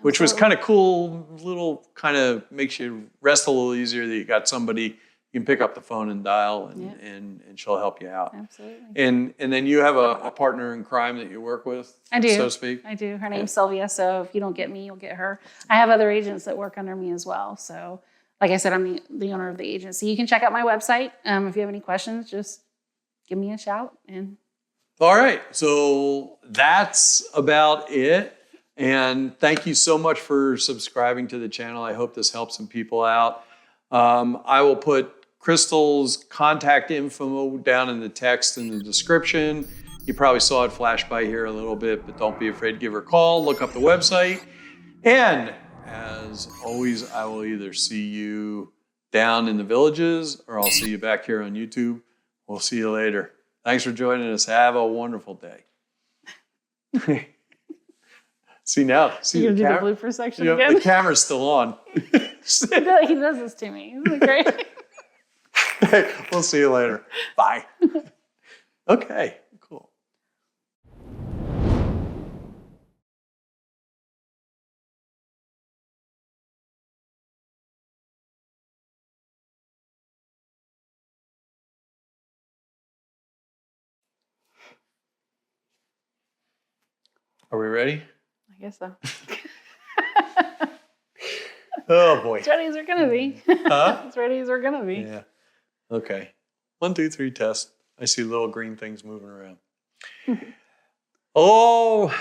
Which was kind of cool, little kind of makes you rest a little easier that you got somebody you can pick up the phone and dial, and she'll help you out. Absolutely. And then you have a partner in crime that you work with, I do. so to speak? I do. Her name's Sylvia, so if you don't get me, you'll get her. I have other agents that work under me as well. So like I said, I'm the owner of the agency. You can check out my website. If you have any questions, just give me a shout. All right. So that's about it. And thank you so much for subscribing to the channel. I hope this helps some people out. I will put Crystal's contact info down in the text in the description. You probably saw it flash by here a little bit, but don't be afraid to give her a call. Look up the website. And as always, I will either see you down in the villages or I'll see you back here on YouTube. We'll see you later. Thanks for joining us. Have a wonderful day. See now. See You're going to do the blooper section again? The camera's still on. He does this to me. Isn't it great? Hey, we'll see you later. Bye. Okay, cool. Are we ready? I guess so. Oh, boy. As ready as we're going to be. Huh? As ready as we're going to be. Yeah. Okay. 1, 2, 3, test. I see little green things moving around. Oh,